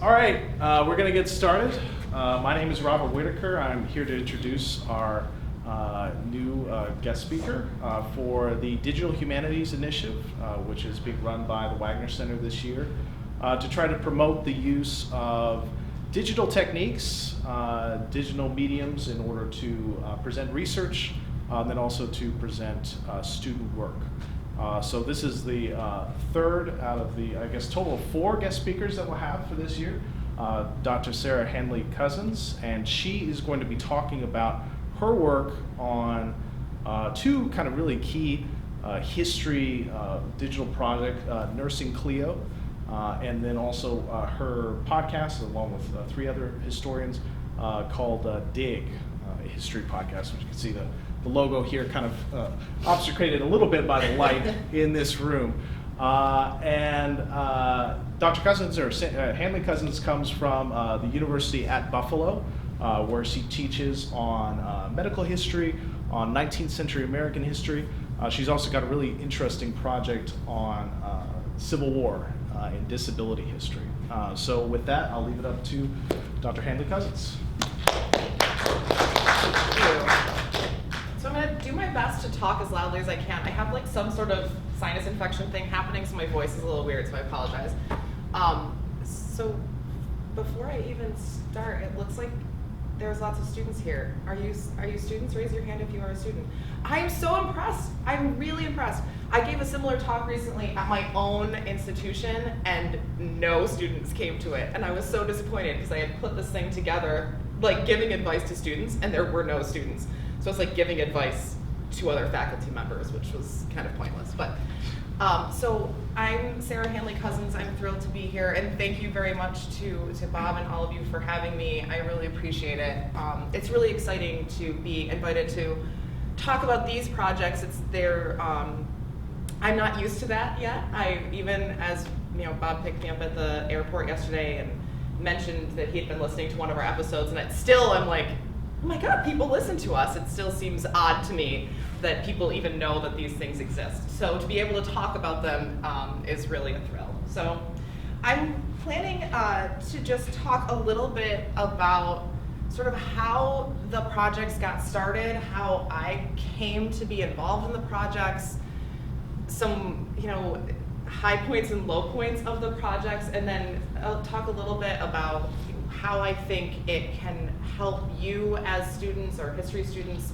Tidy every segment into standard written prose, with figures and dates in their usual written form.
All right, we're going to get started. My name is Robert Whitaker. I'm here to introduce our new guest speaker for the Digital Humanities Initiative, which is being run by the Waggonner Center this year, to try to promote the use of digital techniques, digital mediums in order to present research, and then also to present student work. So this is the third out of the, I guess, total of 4 guest speakers that we'll have for this year. Dr. Sara Handley-Cousins, and she is going to be talking about her work on 2 kind of really key history digital project, Nursing Clio, and then also her podcast, along with 3 other historians, called Dig, a history podcast, which you can see the logo here kind of obfuscated a little bit by the light in this room. And Dr. Cousins, or Handley-Cousins, comes from the University at Buffalo, where she teaches on medical history, on 19th century American history. She's also got a really interesting project on Civil War and disability history. So with that, I'll leave it up to Dr. Handley-Cousins. So I'm going to do my best to talk as loudly as I can. I have like some sort of sinus infection thing happening, so my voice is a little weird, so I apologize. So before I even start, it looks like there's lots of students here. Are you students? Raise your hand if you are a student. I am so impressed. I'm really impressed. I gave a similar talk recently at my own institution, and no students came to it. And I was so disappointed because I had put this thing together, like giving advice to students, and there were no students. So it's like giving advice to other faculty members, which was kind of pointless. But so I'm Sara Handley-Cousins. I'm thrilled to be here, and thank you very much to Bob and all of you for having me. I really appreciate it. It's really exciting to be invited to talk about these projects. I'm not used to that yet. As Bob picked me up at the airport yesterday and mentioned that he had been listening to one of our episodes, and I'm like, oh my God, people listen to us. It still seems odd to me that people even know that these things exist. So to be able to talk about them is really a thrill. So I'm planning to just talk a little bit about sort of how the projects got started, how I came to be involved in the projects, some high points and low points of the projects, and then I'll talk a little bit about how I think it can help you as students or history students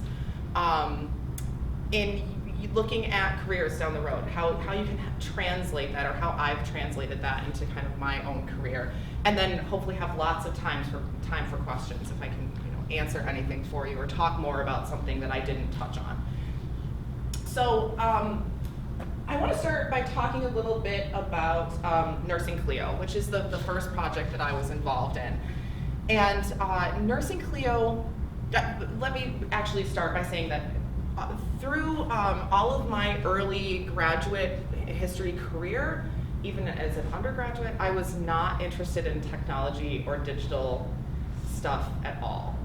in looking at careers down the road, how you can translate that, or how I've translated that into kind of my own career, and then hopefully have lots of time for questions if I can answer anything for you or talk more about something that I didn't touch on. So I want to start by talking a little bit about Nursing Clio, which is the first project that I was involved in. And Nursing Clio, let me actually start by saying that through all of my early graduate history career, even as an undergraduate, I was not interested in technology or digital stuff at all.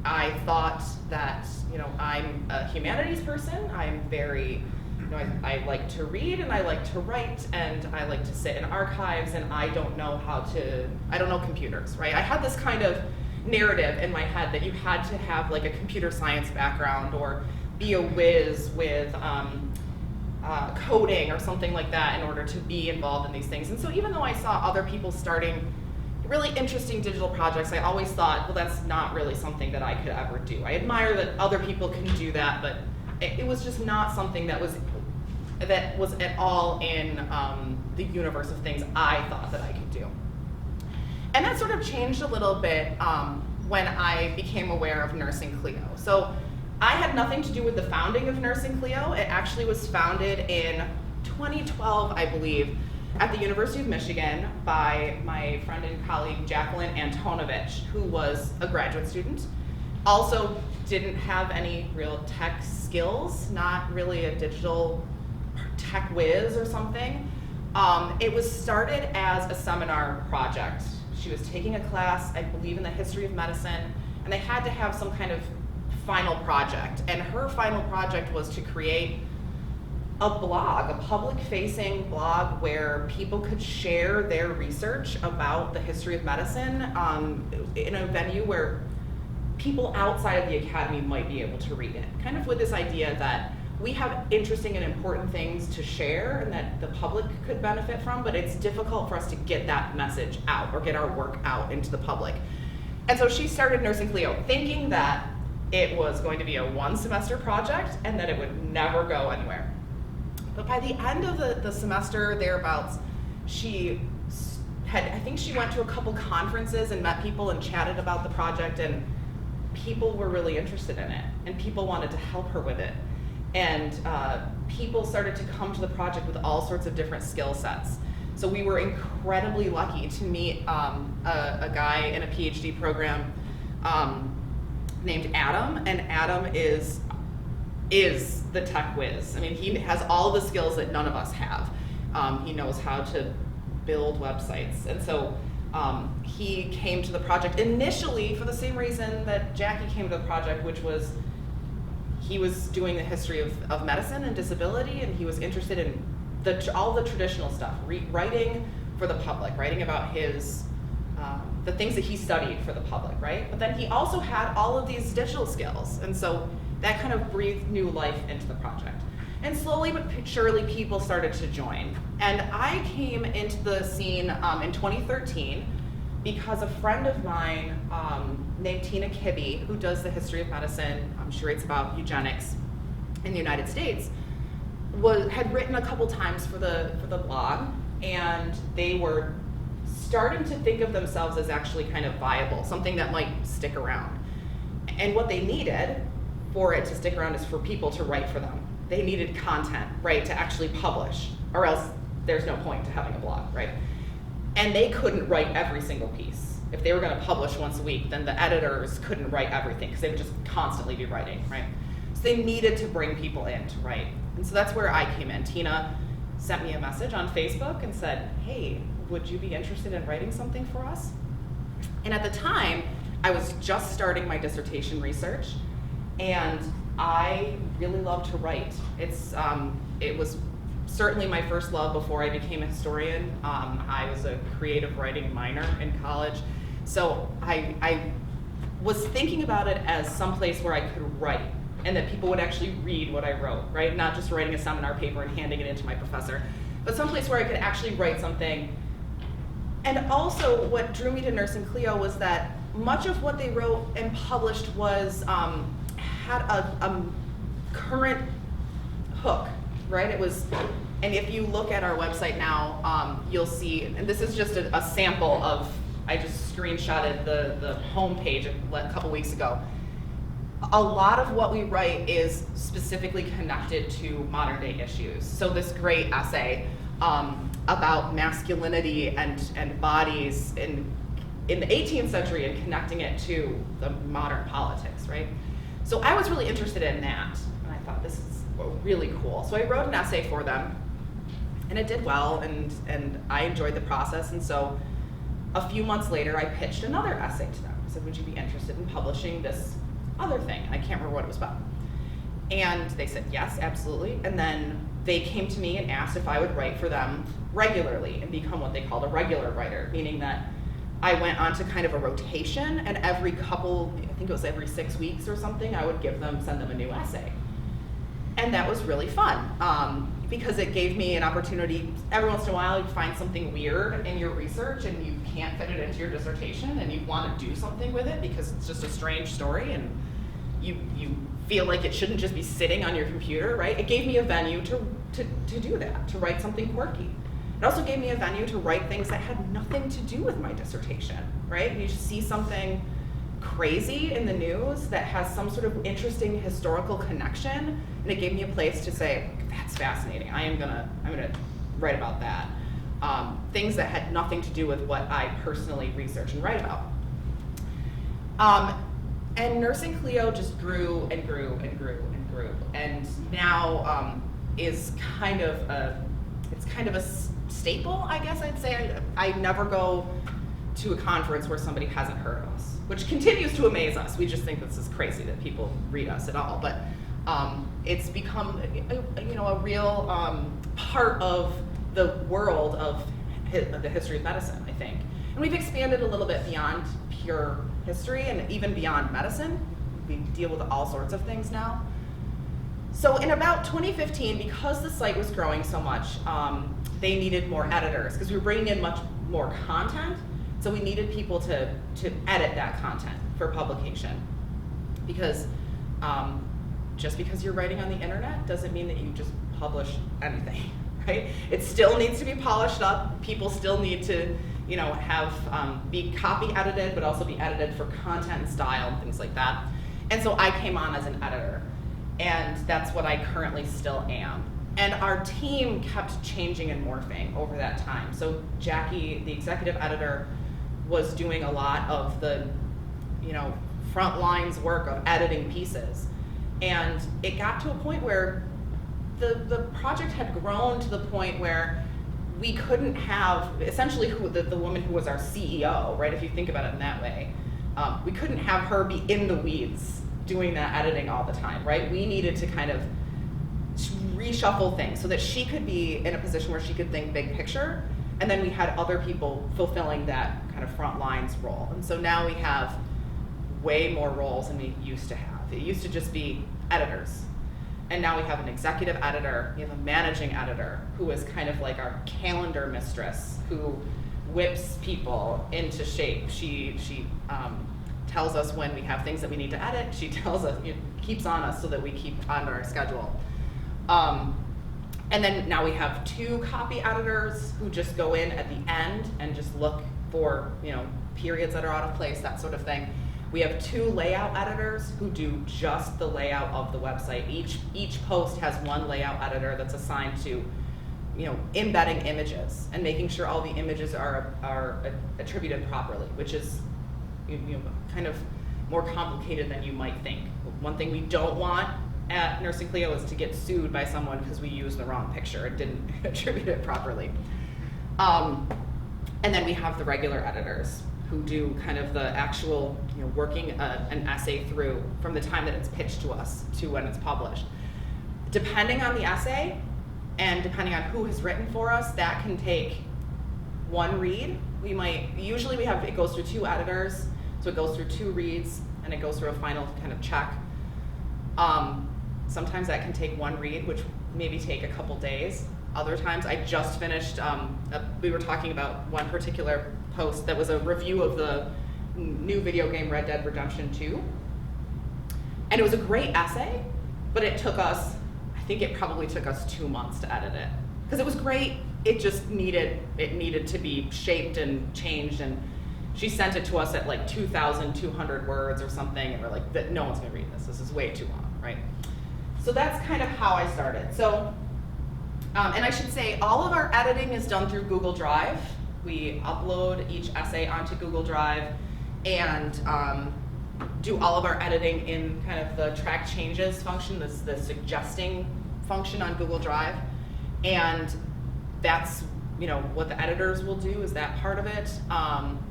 I thought that, I'm a humanities person. I'm very, I like to read and I like to write and I like to sit in archives, and I don't know computers, right? I had this kind of narrative in my head that you had to have like a computer science background or be a whiz with coding or something like that in order to be involved in these things. And so even though I saw other people starting really interesting digital projects, I always thought, well, that's not really something that I could ever do. I admire that other people can do that, but it was just not something that was at all in the universe of things I thought that I could do. And that sort of changed a little bit when I became aware of Nursing Clio. So I had nothing to do with the founding of Nursing Clio. It actually was founded in 2012, I believe, at the University of Michigan by my friend and colleague Jacqueline Antonovich, who was a graduate student. Also didn't have any real tech skills, not really a digital tech whiz or something. It was started as a seminar project. She was taking a class, I believe, in the history of medicine, and they had to have some kind of final project. And her final project was to create a blog, a public-facing blog where people could share their research about the history of medicine in a venue where people outside of the academy might be able to read it. Kind of with this idea that we have interesting and important things to share and that the public could benefit from, but it's difficult for us to get that message out or get our work out into the public. And so she started Nursing Clio thinking that it was going to be a one-semester project and that it would never go anywhere. But by the end of the semester, thereabouts, I think she went to a couple conferences and met people and chatted about the project, and people were really interested in it, and people wanted to help her with it. And people started to come to the project with all sorts of different skill sets. So we were incredibly lucky to meet a guy in a PhD program named Adam, and Adam is the tech whiz. I mean, he has all the skills that none of us have. He knows how to build websites. And so he came to the project initially for the same reason that Jackie came to the project, which was he was doing the history of medicine and disability, and he was interested in all the traditional stuff, writing for the public, writing about the things that he studied for the public, right? But then he also had all of these digital skills, and so that kind of breathed new life into the project. And slowly but surely people started to join. And I came into the scene in 2013 because a friend of mine named Tina Kibbe, who does the history of medicine, she writes about eugenics in the United States, had written a couple times for the blog, and they were starting to think of themselves as actually kind of viable, something that might stick around. And what they needed for it to stick around is for people to write for them. They needed content, right, to actually publish, or else there's no point to having a blog, right? And they couldn't write every single piece. If they were going to publish once a week, then the editors couldn't write everything because they would just constantly be writing, right? So they needed to bring people in to write. And so that's where I came in. Tina sent me a message on Facebook and said, hey, would you be interested in writing something for us? And at the time, I was just starting my dissertation research, and I really love to write. It was certainly my first love before I became a historian. I was a creative writing minor in college, so I was thinking about it as someplace where I could write and that people would actually read what I wrote, right? Not just writing a seminar paper and handing it in to my professor, but someplace where I could actually write something. And also what drew me to Nursing Clio was that much of what they wrote and published was had a current hook, right? It was, and if you look at our website now, you'll see, and this is just a sample of, I just screenshotted the homepage a couple weeks ago. A lot of what we write is specifically connected to modern day issues. So this great essay about masculinity and bodies in the 18th century and connecting it to the modern politics, right? So I was really interested in that, and I thought this is really cool. So I wrote an essay for them, and it did well, and I enjoyed the process, and so a few months later I pitched another essay to them. I said, would you be interested in publishing this other thing? I can't remember what it was about. And they said, yes, absolutely. And then they came to me and asked if I would write for them regularly and become what they called a regular writer, meaning that I went on to kind of a rotation, and every couple, I think it was every 6 weeks or something, I would send them a new essay. And that was really fun because it gave me an opportunity. Every once in a while, you find something weird in your research and you can't fit it into your dissertation and you want to do something with it because it's just a strange story and you feel like it shouldn't just be sitting on your computer, right? It gave me a venue to do that, to write something quirky. It also gave me a venue to write things that had nothing to do with my dissertation, right? You just see something crazy in the news that has some sort of interesting historical connection, and it gave me a place to say, that's fascinating, I'm gonna write about that. Things that had nothing to do with what I personally research and write about. And Nursing Clio just grew and grew and grew and grew, and now is kind of a staple, I guess I'd say. I never go to a conference where somebody hasn't heard of us, which continues to amaze us. We just think this is crazy that people read us at all. But It's become a real part of the world of the history of medicine, I think. And we've expanded a little bit beyond pure history and even beyond medicine. We deal with all sorts of things now. So in about 2015, because the site was growing so much, they needed more editors because we were bringing in much more content. So we needed people to edit that content for publication. Because just because you're writing on the internet doesn't mean that you just publish anything, right? It still needs to be polished up. People still need to, be copy edited, but also be edited for content and style and things like that. And so I came on as an editor, and that's what I currently still am. And our team kept changing and morphing over that time. So Jackie, the executive editor, was doing a lot of the, front lines work of editing pieces. And it got to a point where the project had grown to the point where we couldn't have, essentially the woman who was our CEO, right, if you think about it in that way, we couldn't have her be in the weeds doing that editing all the time, right? We needed to kind of reshuffle things so that she could be in a position where she could think big picture, and then we had other people fulfilling that kind of front lines role. And so now we have way more roles than we used to have. It used to just be editors. And now we have an executive editor, we have a managing editor who is kind of like our calendar mistress who whips people into shape. She tells us when we have things that we need to edit. She tells us, keeps on us so that we keep on our schedule. And then now we have 2 copy editors who just go in at the end and just look for, periods that are out of place, that sort of thing. We have 2 layout editors who do just the layout of the website. Each post has one layout editor that's assigned to, embedding images and making sure all the images are attributed properly, which is kind of more complicated than you might think. One thing we don't want at Nursing Clio is to get sued by someone because we used the wrong picture and didn't attribute it properly. And then we have the regular editors who do kind of the actual, working an essay through from the time that it's pitched to us to when it's published. Depending on the essay and depending on who has written for us, that can take 1 read. Usually it goes through 2 editors, so it goes through 2 reads and it goes through a final kind of check. Sometimes that can take 1 read, which maybe take a couple days. Other times, I just finished, we were talking about one particular post that was a review of the new video game Red Dead Redemption 2. And it was a great essay, but it think it probably took us 2 months to edit it. Because it was great, it just needed to be shaped and changed, and she sent it to us at like 2,200 words or something, and we're like, no one's gonna read this is way too long, right? So that's kind of how I started. So, and I should say, all of our editing is done through Google Drive. We upload each essay onto Google Drive and do all of our editing in kind of the track changes function, the suggesting function on Google Drive. And that's what the editors will do is that part of it.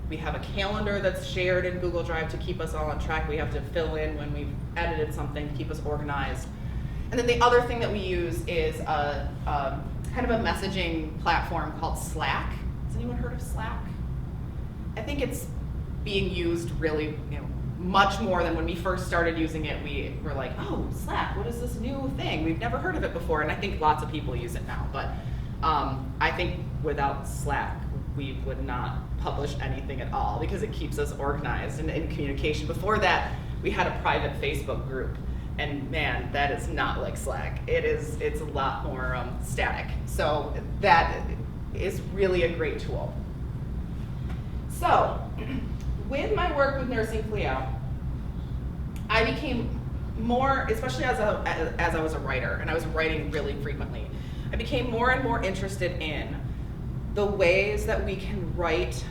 We have a calendar that's shared in Google Drive to keep us all on track. We have to fill in when we've edited something to keep us organized. And then the other thing that we use is a kind of a messaging platform called Slack. Has anyone heard of Slack? I think it's being used really, much more than when we first started using it. We were like, oh, Slack, what is this new thing? We've never heard of it before, and I think lots of people use it now. But I think without Slack, we would not publish anything at all because it keeps us organized and in communication. Before that, we had a private Facebook group. And man, that is not like Slack. It's a lot more static. So that is really a great tool. So with my work with Nursing Clio, I became more, especially as I was a writer, and I was writing really frequently, I became more and more interested in the ways that we can write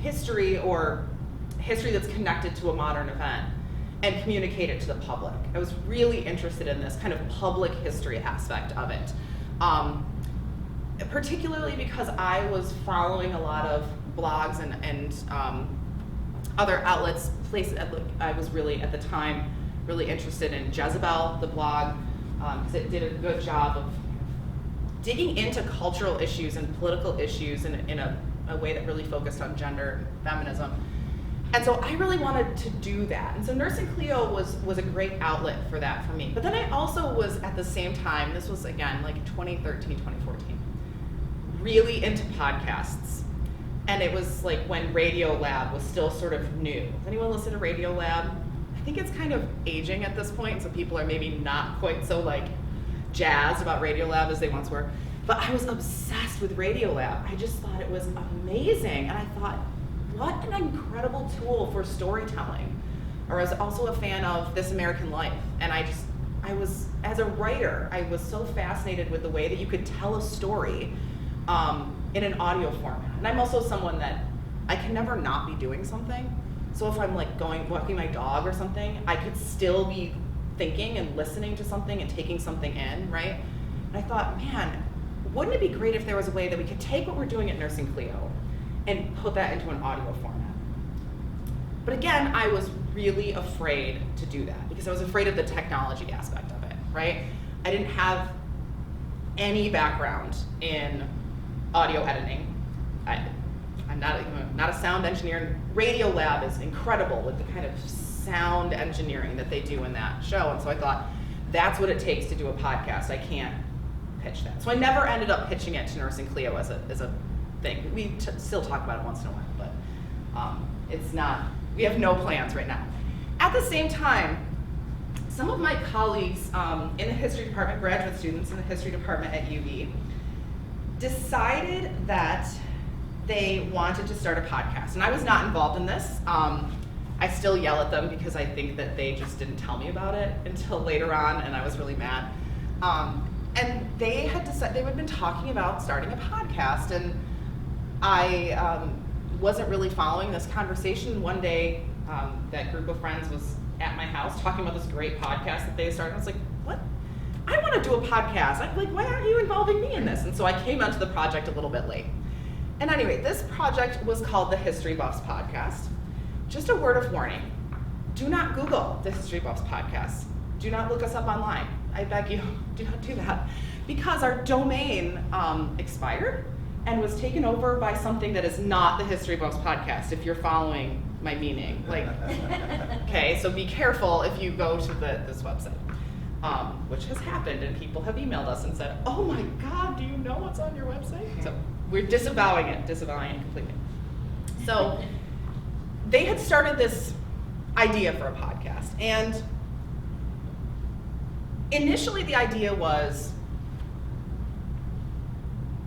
history or history that's connected to a modern event and communicate it to the public. I was really interested in this kind of public history aspect of it. Particularly because I was following a lot of blogs and other outlets, places. I was really, at the time, really interested in Jezebel, the blog, because it did a good job of digging into cultural issues and political issues in a way that really focused on gender and feminism. And so I really wanted to do that. And so Nursing Clio was a great outlet for that for me. But then I also was, at the same time, this was again like 2013, 2014, really into podcasts. And it was like when Radiolab was still sort of new. Does anyone listen to Radiolab? I think it's kind of aging at this point, so people are maybe not quite so like jazzed about Radiolab as they once were. But I was obsessed with Radiolab. I just thought it was amazing. And I thought, what an incredible tool for storytelling. Or I was also a fan of This American Life. And I was, as a writer, I was so fascinated with the way that you could tell a story in an audio format. And I'm also someone that I can never not be doing something. So if I'm like walking my dog or something, I could still be thinking and listening to something and taking something in, right? And I thought, man, wouldn't it be great if there was a way that we could take what we're doing at Nursing Clio and put that into an audio format? But again, I was really afraid to do that because I was afraid of the technology aspect of it, right? I didn't have any background in audio editing. I'm not a sound engineer. Radiolab is incredible with the kind of sound engineering that they do in that show. And so I thought, that's what it takes to do a podcast. I can't pitch that. So I never ended up pitching it to Nursing Clio as a thing. We still talk about it once in a while, but it's not, we have no plans right now. At the same time, some of my colleagues in the history department, graduate students in the history department at UV, decided that they wanted to start a podcast. And I was not involved in this. I still yell at them because I think that they just didn't tell me about it until later on, and I was really mad. And they had decided, they had been talking about starting a podcast, and I wasn't really following this conversation. One day, that group of friends was at my house talking about this great podcast that they had started. I was like, what? I want to do a podcast. I'm like, why aren't you involving me in this? And so I came onto the project a little bit late. And anyway, this project was called the History Buffs Podcast. Just a word of warning, do not Google the History Buffs Podcast. Do not look us up online. I beg you, do not do that. Because our domain expired and was taken over by something that is not the History Buffs Podcast, if you're following my meaning. Like, okay, so be careful if you go to this website, which has happened, and people have emailed us and said, oh my God, do you know what's on your website? So we're disavowing it completely. So they had started this idea for a podcast, and initially the idea was,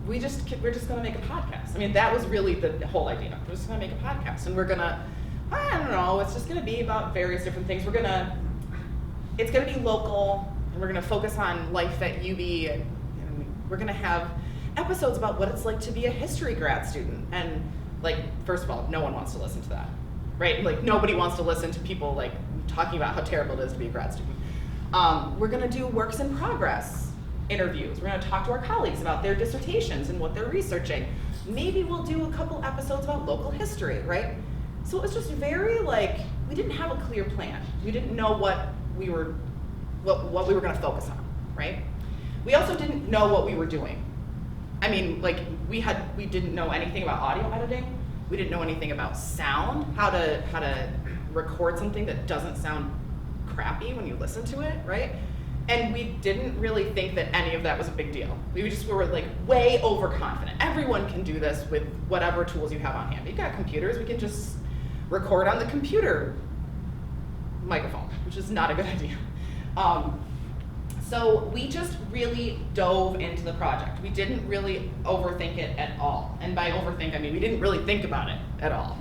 we're just gonna make a podcast. I mean, that was really the whole idea. We're just gonna make a podcast, and we're gonna, I don't know, it's just gonna be about various different things. It's gonna be local, and we're gonna focus on life at UB, and we're gonna have episodes about what it's like to be a history grad student. And like, first of all, no one wants to listen to that, right? Like, nobody wants to listen to people like talking about how terrible it is to be a grad student. We're gonna do works in progress interviews. We're gonna talk to our colleagues about their dissertations and what they're researching. Maybe we'll do a couple episodes about local history, right? So it was just very like, we didn't have a clear plan. We didn't know what we were gonna focus on, right? We also didn't know what we were doing. I mean, like, we didn't know anything about audio editing. We didn't know anything about sound, how to record something that doesn't sound crappy when you listen to it, right? And we didn't really think that any of that was a big deal. We were like way overconfident. Everyone can do this with whatever tools you have on hand. You've got computers, we can just record on the computer microphone, which is not a good idea. So we just really dove into the project. We didn't really overthink it at all. And by overthink, I mean we didn't really think about it at all.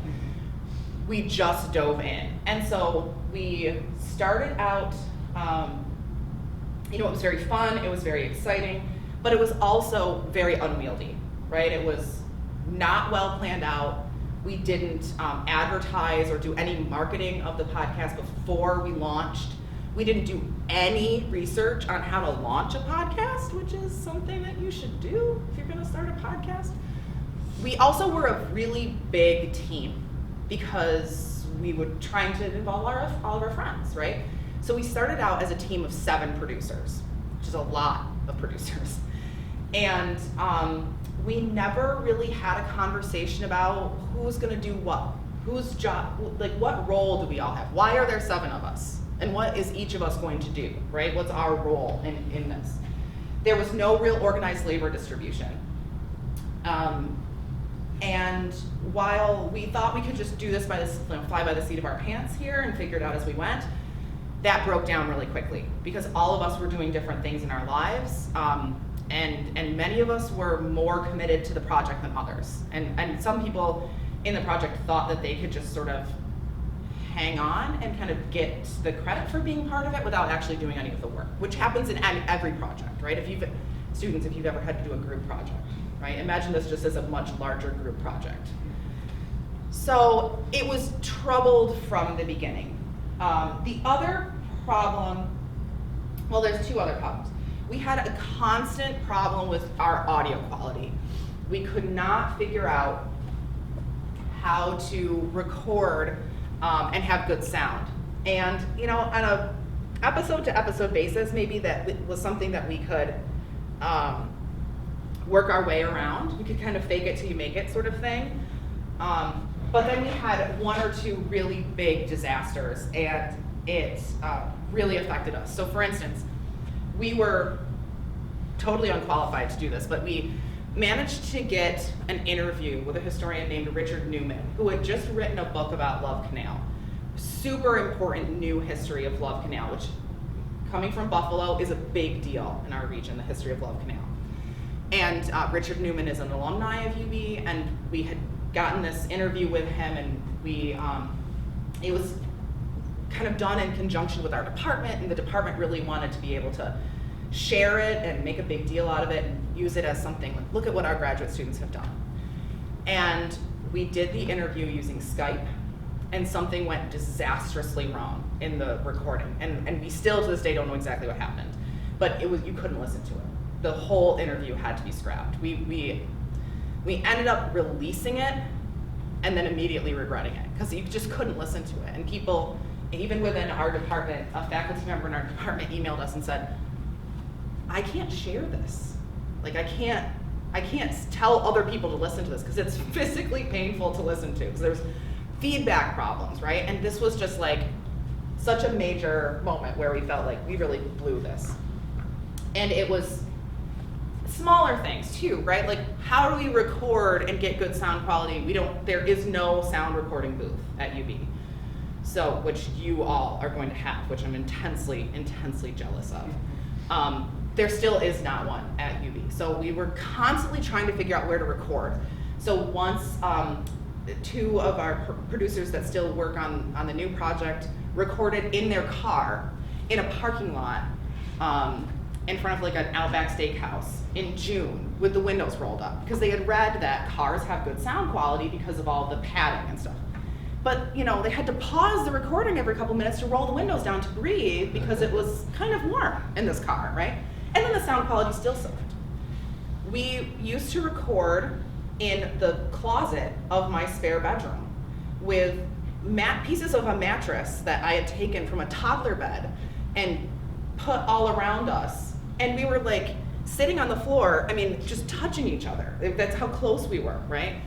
We just dove in. And so we started out, it was very fun, it was very exciting, but it was also very unwieldy, right? It was not well planned out. We didn't advertise or do any marketing of the podcast before we launched. We didn't do any research on how to launch a podcast, which is something that you should do if you're gonna start a podcast. We also were a really big team because we were trying to involve all of our friends, right? So we started out as a team of 7 producers, which is a lot of producers. And we never really had a conversation about who's gonna do what, whose job, like what role do we all have? Why are there 7 of us? And what is each of us going to do, right? What's our role in this? There was no real organized labor distribution. And while we thought we could just do this fly by the seat of our pants here and figure it out as we went, that broke down really quickly because all of us were doing different things in our lives. And many of us were more committed to the project than others. And some people in the project thought that they could just sort of hang on and kind of get the credit for being part of it without actually doing any of the work, which happens in every project, right? If you've ever had to do a group project, right? Imagine this just as a much larger group project. So it was troubled from the beginning. The other problem, well, there's 2 other problems. We had a constant problem with our audio quality. We could not figure out how to record and have good sound. And on a episode to episode basis, maybe that was something that we could work our way around. We could kind of fake it till you make it sort of thing. But then we had 1 or 2 really big disasters, and it really affected us. So for instance, we were totally unqualified to do this, but we managed to get an interview with a historian named Richard Newman, who had just written a book about Love Canal. Super important new history of Love Canal, which, coming from Buffalo, is a big deal in our region, the history of Love Canal. And Richard Newman is an alumni of UB, and we had gotten this interview with him, and it was kind of done in conjunction with our department, and the department really wanted to be able to share it and make a big deal out of it and use it as something like, look at what our graduate students have done. And we did the interview using Skype, and something went disastrously wrong in the recording. And we still to this day don't know exactly what happened, but you couldn't listen to it. The whole interview had to be scrapped. We ended up releasing it and then immediately regretting it because you just couldn't listen to it. And people, even within our department, a faculty member in our department emailed us and said, I can't share this. Like I can't tell other people to listen to this because it's physically painful to listen to because there's feedback problems, right? And this was just like such a major moment where we felt like we really blew this. And it was smaller things too, right? Like how do we record and get good sound quality? There is no sound recording booth at UB. So, which you all are going to have, which I'm intensely, intensely jealous of. There still is not one at UB. So we were constantly trying to figure out where to record. So once 2 of our producers that still work on the new project recorded in their car in a parking lot in front of like an Outback Steakhouse in June with the windows rolled up because they had read that cars have good sound quality because of all the padding and stuff. But they had to pause the recording every couple minutes to roll the windows down to breathe because it was kind of warm in this car, right? And then the sound quality still sucked. We used to record in the closet of my spare bedroom with pieces of a mattress that I had taken from a toddler bed and put all around us. And we were like sitting on the floor, just touching each other. That's how close we were, right?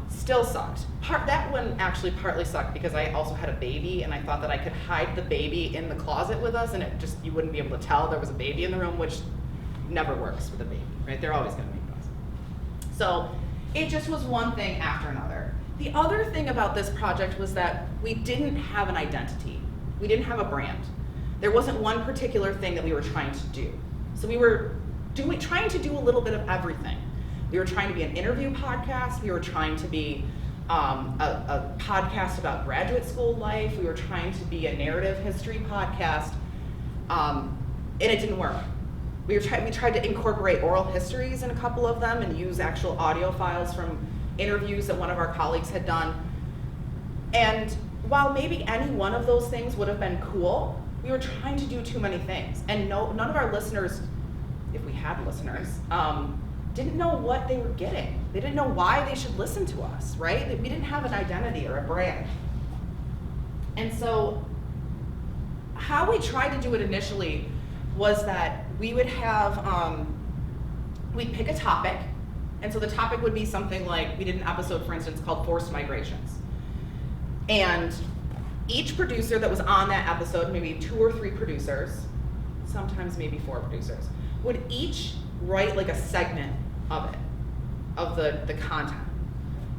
Still sucked. That one actually partly sucked because I also had a baby and I thought that I could hide the baby in the closet with us and you wouldn't be able to tell there was a baby in the room, which never works with a baby, right? They're always gonna make noise. So it just was one thing after another. The other thing about this project was that we didn't have an identity. We didn't have a brand. There wasn't one particular thing that we were trying to do. So we were trying to do a little bit of everything. We were trying to be an interview podcast. We were trying to be a podcast about graduate school life. We were trying to be a narrative history podcast, and it didn't work. We tried to incorporate oral histories in a couple of them and use actual audio files from interviews that one of our colleagues had done. And while maybe any one of those things would have been cool, we were trying to do too many things. And none of our listeners, if we had listeners, didn't know what they were getting. They didn't know why they should listen to us, right? We didn't have an identity or a brand. And so how we tried to do it initially was that we would have, we'd pick a topic, and so the topic would be something like, we did an episode, for instance, called Forced Migrations. And each producer that was on that episode, maybe 2 or 3 producers, sometimes maybe 4 producers, would each write like a segment of it, of the content.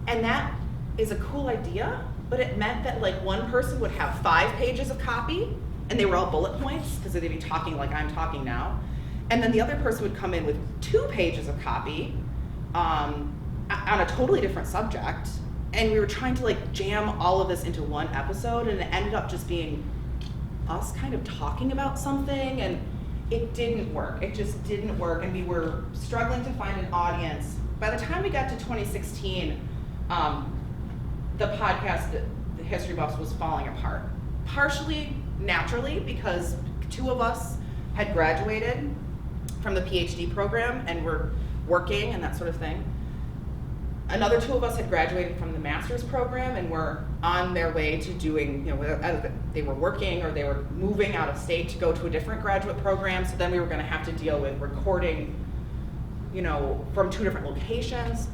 And that is a cool idea, but it meant that like one person would have 5 pages of copy, and they were all bullet points, because they'd be talking like I'm talking now. And then the other person would come in with 2 pages of copy on a totally different subject. And we were trying to like jam all of this into one episode, and it ended up just being us kind of talking about something, and it didn't work. It just didn't work, and we were struggling to find an audience. By the time we got to 2016, the podcast, the History Buffs, was falling apart. Partially naturally, because 2 of us had graduated from the PhD program and were working and that sort of thing. Another 2 of us had graduated from the master's program and were on their way to doing, either they were working or they were moving out of state to go to a different graduate program. So then we were going to have to deal with recording, from 2 different locations.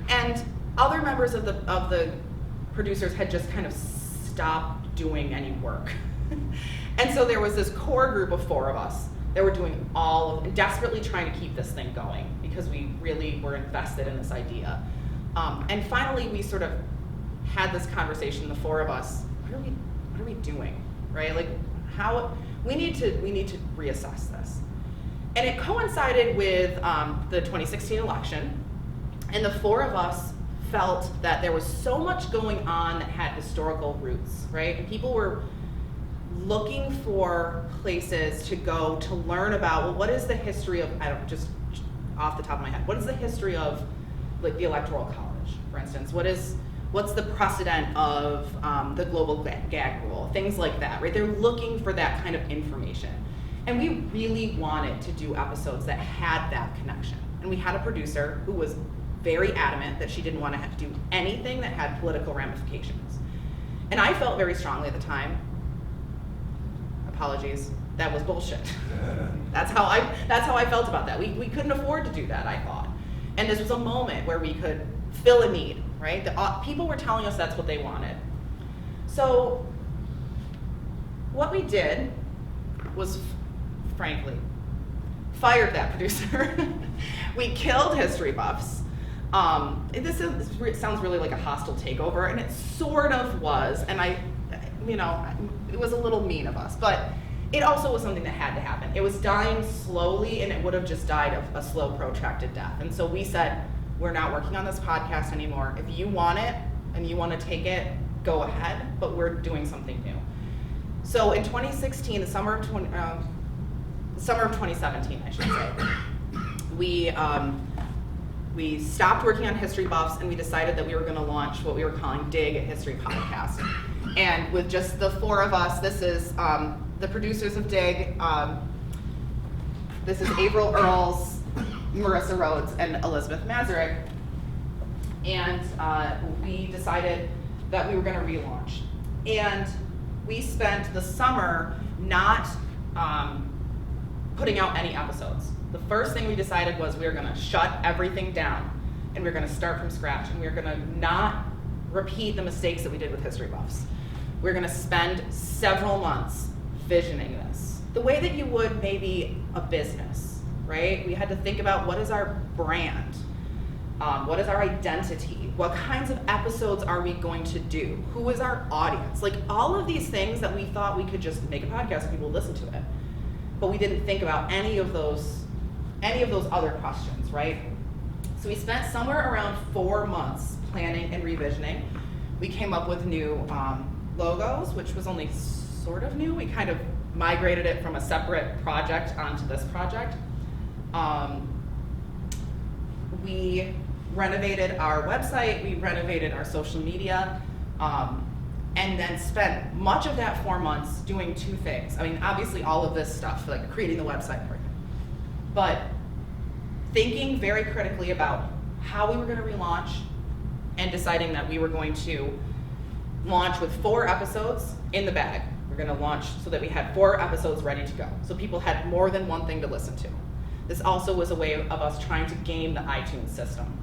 And other members of the producers had just kind of stopped doing any work. And so there was this core group of 4 of us that were doing desperately trying to keep this thing going, because we really were invested in this idea. And finally, we sort of had this conversation, the 4 of us, what are we doing, right? Like, we need to reassess this. And it coincided with the 2016 election, and the 4 of us felt that there was so much going on that had historical roots, right? And people were looking for places to go to learn about, well, what is the history of, just off the top of my head, what is the history of like the Electoral College, for instance? What's the precedent of the global gag rule? Things like that, right? They're looking for that kind of information. And we really wanted to do episodes that had that connection. And we had a producer who was very adamant that she didn't want to have to do anything that had political ramifications. And I felt very strongly at the time, apologies, that was bullshit. That's how I felt about that. We couldn't afford to do that, I thought. And this was a moment where we could fill a need, right? People were telling us that's what they wanted. So what we did was, frankly, fired that producer. We killed History Buffs. This sounds really like a hostile takeover, and it sort of was, and it was a little mean of us, but it also was something that had to happen. It was dying slowly, and it would have just died of a slow, protracted death. And so we said, we're not working on this podcast anymore. If you want it and you want to take it, go ahead, but we're doing something new. So in 2016, the summer of 2017, I should say, we stopped working on History Buffs, and we decided that we were going to launch what we were calling Dig, a History Podcast. And with just the 4 of us, this is the producers of Dig. This is April Earls, Marissa Rhodes, and Elizabeth Mazurek. And we decided that we were going to relaunch. And we spent the summer not putting out any episodes. The first thing we decided was we were going to shut everything down, and we were going to start from scratch, and we were going to not repeat the mistakes that we did with History Buffs. We're going to spend several months visioning this, the way that you would maybe a business, right? We had to think about, what is our brand? What is our identity? What kinds of episodes are we going to do? Who is our audience? Like, all of these things that we thought we could just make a podcast and people would listen to it. But we didn't think about any of those other questions, right? So we spent somewhere around 4 months planning and revisioning. We came up with new logos, which was only sort of new. We kind of migrated it from a separate project onto this project. We renovated our website, we renovated our social media, and then spent much of that 4 months doing 2 things. I mean, obviously all of this stuff, like creating the website, but thinking very critically about how we were going to relaunch, and deciding that we were going to launch with 4 episodes in the bag. We're going to launch so that we had 4 episodes ready to go. So people had more than one thing to listen to. This also was a way of us trying to game the iTunes system.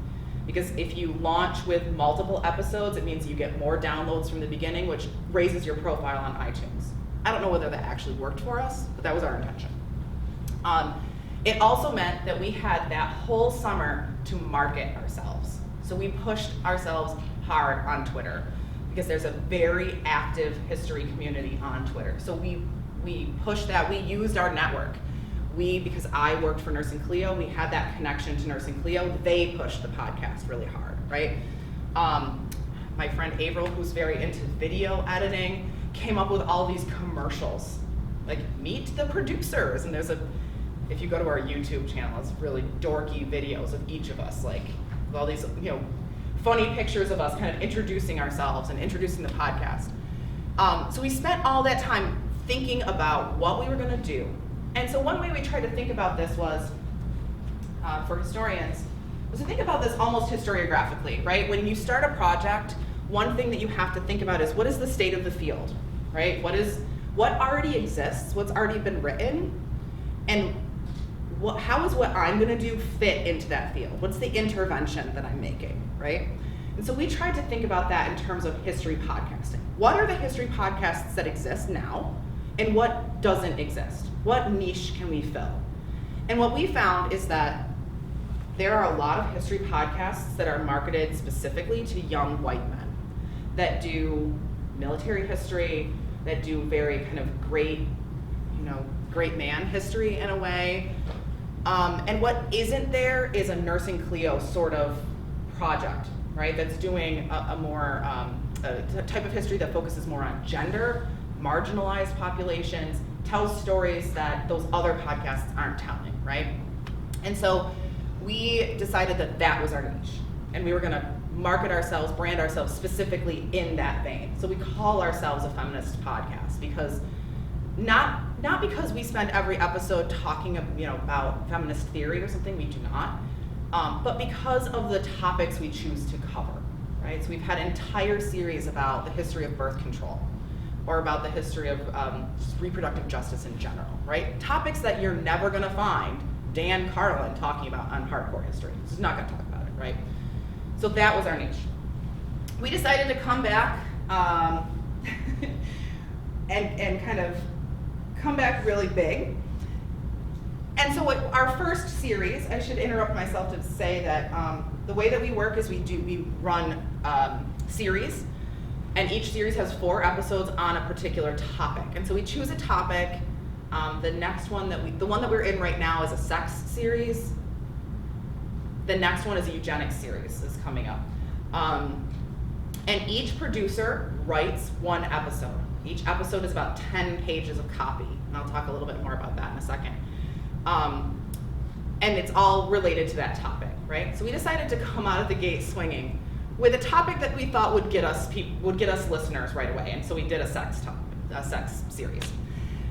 Because if you launch with multiple episodes, it means you get more downloads from the beginning, which raises your profile on iTunes. I don't know whether that actually worked for us, but that was our intention. It also meant that we had that whole summer to market ourselves. So we pushed ourselves hard on Twitter because there's a very active history community on Twitter. So we pushed that, we used our network. Because I worked for Nursing Clio, we had that connection to Nursing Clio. They pushed the podcast really hard, right? My friend April, who's very into video editing, came up with all these commercials, like meet the producers. And if you go to our YouTube channel, it's really dorky videos of each of us, like with all these, funny pictures of us kind of introducing ourselves and introducing the podcast. So we spent all that time thinking about what we were gonna do. And so one way we tried to think about this was, for historians, was to think about this almost historiographically, right? When you start a project, one thing that you have to think about is what is the state of the field, right? What already exists, what's already been written, and how is what I'm gonna do fit into that field? What's the intervention that I'm making, right? And so we tried to think about that in terms of history podcasting. What are the history podcasts that exist now, and what doesn't exist? What niche can we fill? And what we found is that there are a lot of history podcasts that are marketed specifically to young white men that do military history, that do very kind of great man history in a way. And what isn't there is a Nursing Clio sort of project, right? That's doing a more a type of history that focuses more on gender, marginalized populations, tells stories that those other podcasts aren't telling, right? And so we decided that that was our niche, and we were gonna market ourselves, brand ourselves specifically in that vein. So we call ourselves a feminist podcast because not because we spend every episode talking about feminist theory or something, we do not, but because of the topics we choose to cover, right? So we've had entire series about the history of birth control, or about the history of just reproductive justice in general, right? Topics that you're never gonna find Dan Carlin talking about on Hardcore History. He's not gonna talk about it, right? So that was our niche. We decided to come back and kind of come back really big. And so our first series, I should interrupt myself to say that the way that we work is we run series, and each series has 4 episodes on a particular topic. And so we choose a topic. The next one the one that we're in right now is a sex series. The next one is a Eugenics Series is coming up. And each producer writes 1 episode. Each episode is about 10 pages of copy, and I'll talk a little bit more about that in a second. And it's all related to that topic, right? So we decided to come out of the gate swinging with a topic that we thought would get us listeners right away, and so we did a sex series.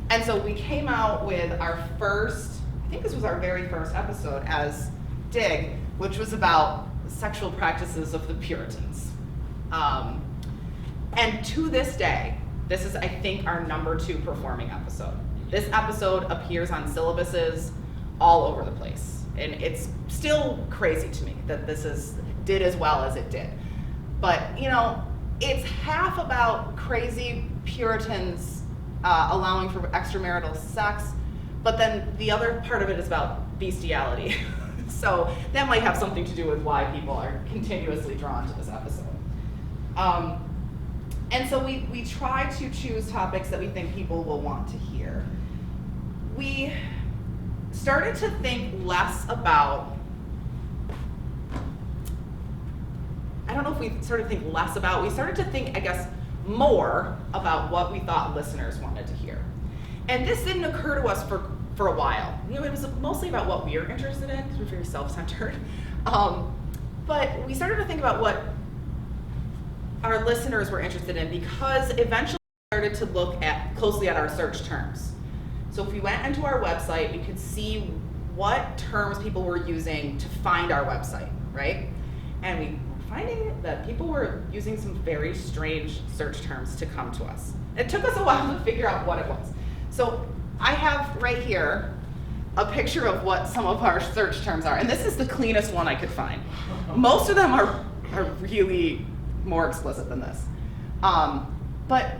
And so we came out with our first, I think this was our very first episode as Dig, which was about sexual practices of the Puritans. And to this day, this is, I think, our number 2 performing episode. This episode appears on syllabuses all over the place. And it's still crazy to me that this did as well as it did. But, it's half about crazy Puritans allowing for extramarital sex, but then the other part of it is about bestiality. So that might have something to do with why people are continuously drawn to this episode. And so we try to choose topics that we think people will want to hear. We started to think less about, I don't know if we started to think less about, we started to think, I guess, more about what we thought listeners wanted to hear. And this didn't occur to us for a while. It was mostly about what we were interested in, because we're very self-centered. But we started to think about what our listeners were interested in, because eventually we started to look closely at our search terms. So if we went into our website, we could see what terms people were using to find our website, right? And we finding that people were using some very strange search terms to come to us. It took us a while to figure out what it was. So I have right here a picture of what some of our search terms are, and this is the cleanest one I could find. Most of them are really more explicit than this. But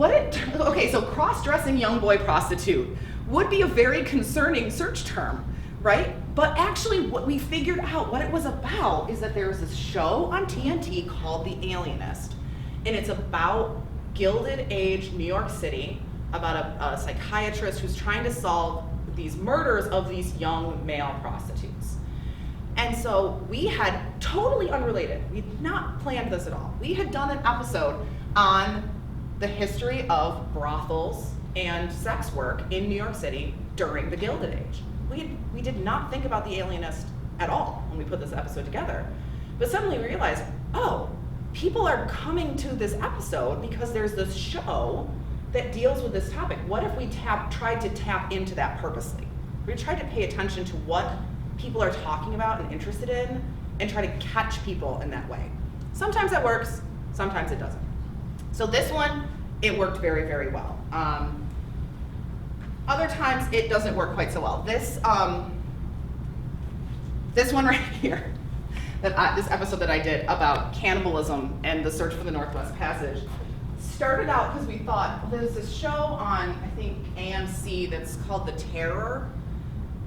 okay, so cross-dressing young boy prostitute would be a very concerning search term, right? But actually what we figured out what it was about is that there was this show on TNT called The Alienist, and it's about Gilded Age New York City, about a psychiatrist who's trying to solve these murders of these young male prostitutes. And so we had, totally unrelated, we had not planned this at all. We had done an episode on the history of brothels and sex work in New York City during the Gilded Age. We did not think about The Alienist at all when we put this episode together. But suddenly we realized, oh, people are coming to this episode because there's this show that deals with this topic. What if we tried to tap into that purposely? We tried to pay attention to what people are talking about and interested in and try to catch people in that way. Sometimes that works, sometimes it doesn't. So this one, it worked very, very well. Other times it doesn't work quite so well. This one right here, this episode that I did about cannibalism and the search for the Northwest Passage, started out because we thought, well, there's this show on, I think, AMC that's called The Terror.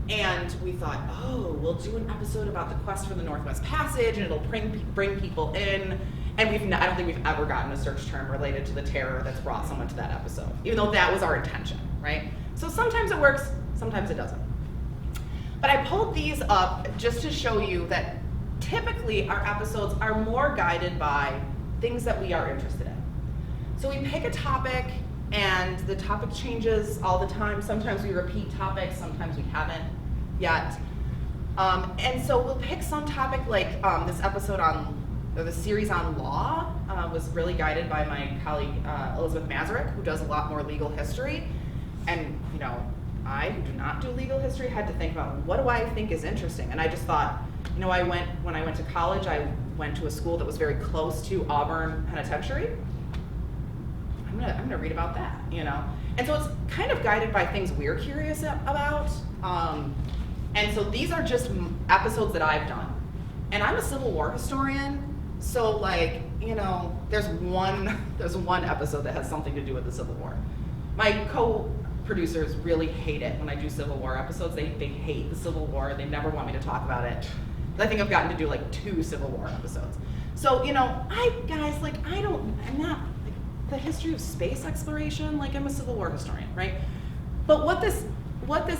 And we thought, oh, we'll do an episode about the quest for the Northwest Passage, and it'll bring people in. And I don't think we've ever gotten a search term related to the terror that's brought someone to that episode, even though that was our intention, right? So sometimes it works, sometimes it doesn't. But I pulled these up just to show you that typically our episodes are more guided by things that we are interested in. So we pick a topic, and the topic changes all the time. Sometimes we repeat topics, sometimes we haven't yet. And so we'll pick some topic like this episode the series on law was really guided by my colleague Elizabeth Mazurek, who does a lot more legal history. And I, who do not do legal history, had to think about what do I think is interesting. And I just thought, when I went to college, I went to a school that was very close to Auburn Penitentiary. I'm gonna read about that, And so it's kind of guided by things we're curious about. And so these are just episodes that I've done. And I'm a Civil War historian, so there's one episode that has something to do with the Civil War. My co-producers really hate it when I do Civil War episodes. They hate the Civil War. They never want me to talk about it. I think I've gotten to do 2 Civil War episodes. So, I'm not the history of space exploration, I'm a Civil War historian, right? But what this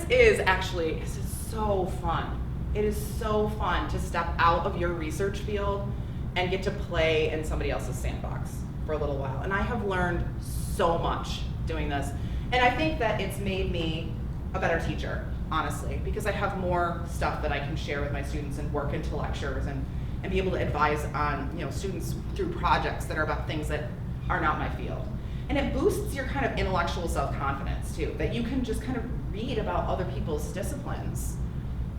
is actually is so fun. It is so fun to step out of your research field and get to play in somebody else's sandbox for a little while. And I have learned so much doing this. And I think that it's made me a better teacher, honestly, because I have more stuff that I can share with my students and work into lectures and be able to advise on students through projects that are about things that are not my field. And it boosts your kind of intellectual self-confidence too, that you can just kind of read about other people's disciplines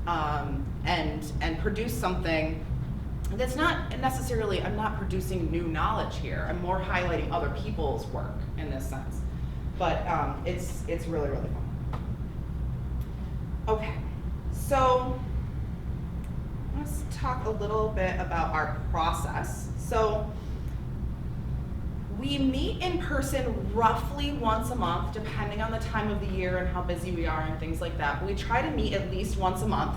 and produce something that's not necessarily, I'm not producing new knowledge here, I'm more highlighting other people's work in this sense. But it's really, really fun. Okay, so let's talk a little bit about our process. So we meet in person roughly once a month, depending on the time of the year and how busy we are and things like that. But we try to meet at least once a month,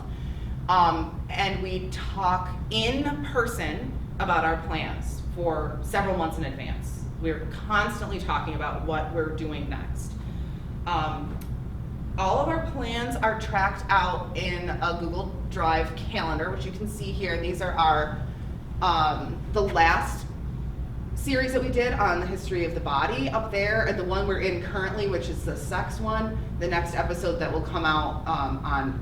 and we talk in person about our plans for several months in advance. We're constantly talking about what we're doing next. All of our plans are tracked out in a Google Drive calendar, which you can see here. These are our the last series that we did on the history of the body up there, and the one we're in currently, which is the sex one. The next episode that will come out on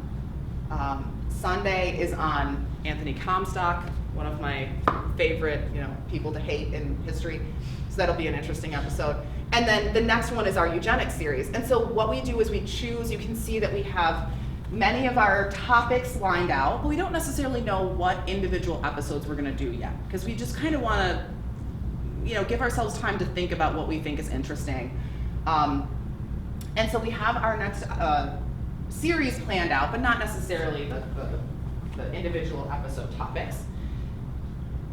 Sunday is on Anthony Comstock, one of my favorite people to hate in history. So that'll be an interesting episode. And then the next one is our Eugenics Series. And so what we do is we choose, you can see that we have many of our topics lined out, but we don't necessarily know what individual episodes we're going to do yet, because we just kind of want to, give ourselves time to think about what we think is interesting. And so we have our next series planned out, but not necessarily the individual episode topics.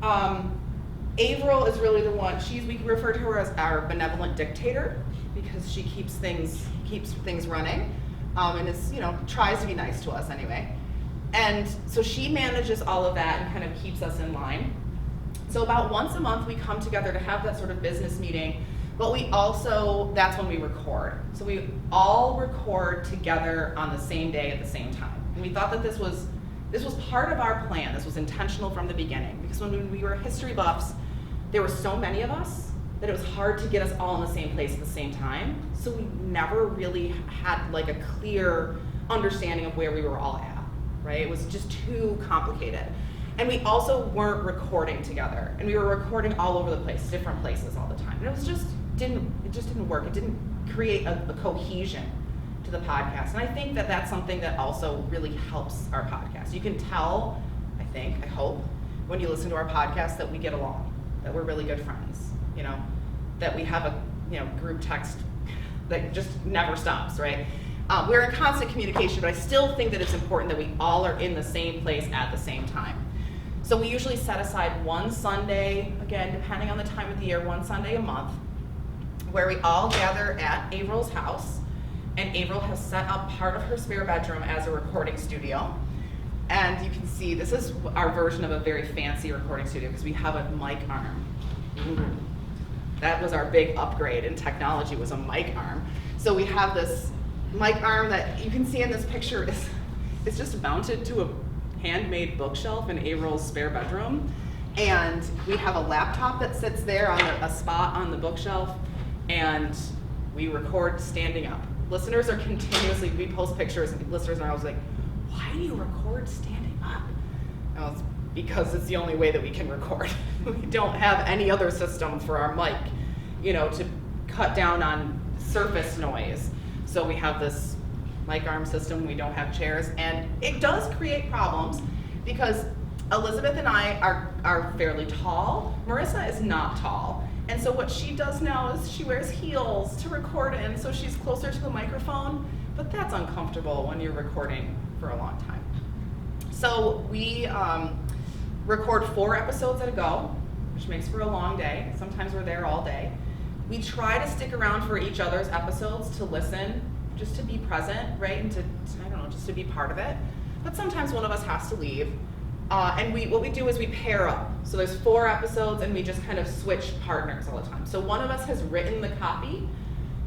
Averill is really the one, we refer to her as our benevolent dictator, because she keeps things running, and is, tries to be nice to us anyway. And so she manages all of that and kind of keeps us in line. So about once a month we come together to have that sort of business meeting, but we also, that's when we record. So we all record together on the same day at the same time. And we thought that this was part of our plan. This was intentional from the beginning, because when we were history buffs, there were so many of us that it was hard to get us all in the same place at the same time. So we never really had like a clear understanding of where we were all at, right? It was just too complicated. And we also weren't recording together, and we were recording all over the place, different places all the time. And it just didn't work. It didn't create a cohesion to the podcast. And I think that that's something that also really helps our podcast. You can tell, I hope, when you listen to our podcast that we get along, that we're really good friends, that we have a group text that just never stops, right? We're in constant communication, but I still think that it's important that we all are in the same place at the same time. So we usually set aside one Sunday, again, depending on the time of the year, one Sunday a month, where we all gather at Averill's house. And Averill has set up part of her spare bedroom as a recording studio. And you can see, this is our version of a very fancy recording studio, because we have a mic arm. Ooh. That was our big upgrade in technology, was a mic arm. So we have this mic arm that you can see in this picture is just mounted to a handmade bookshelf in Averill's spare bedroom. And we have a laptop that sits there on a spot on the bookshelf, and we record standing up. Listeners are continuously, we post pictures, and listeners are always like, why do you record standing up? Well, it's because it's the only way that we can record. We don't have any other system for our mic, to cut down on surface noise. So we have this mic arm system, we don't have chairs, and it does create problems, because Elizabeth and I are fairly tall. Marissa is not tall. And so what she does now is she wears heels to record in, so she's closer to the microphone, but that's uncomfortable when you're recording for a long time. So we record 4 episodes at a go, which makes for a long day. Sometimes we're there all day. We try to stick around for each other's episodes to listen, just to be present, right? And just to be part of it. But sometimes one of us has to leave. And what we do is we pair up. So there's 4 episodes, and we just kind of switch partners all the time. So one of us has written the copy,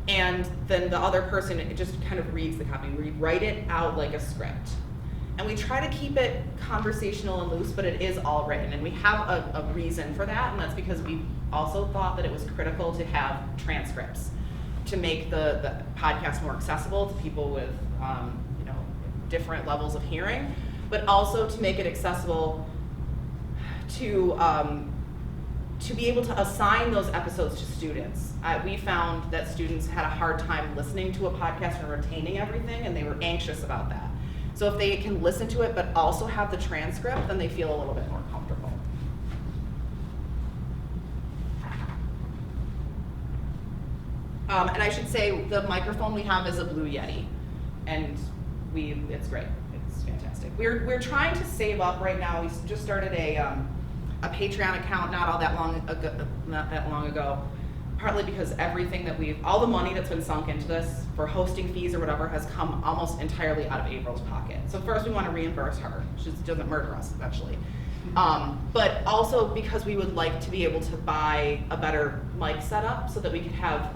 and then the other person just kind of reads the copy. We write it out like a script. And we try to keep it conversational and loose, but it is all written. And we have a reason for that, and that's because we also thought that it was critical to have transcripts to make the podcast more accessible to people with different levels of hearing, but also to make it accessible to be able to assign those episodes to students. We found that students had a hard time listening to a podcast and retaining everything, and they were anxious about that. So if they can listen to it but also have the transcript, then they feel a little bit more comfortable. And I should say the microphone we have is a Blue Yeti, and it's great. It's fantastic. We're trying to save up right now. We just started a Patreon account not that long ago, partly because all the money that's been sunk into this for hosting fees or whatever has come almost entirely out of Averill's pocket. So first we want to reimburse her. She doesn't murder us eventually. But also because we would like to be able to buy a better mic setup so that we could have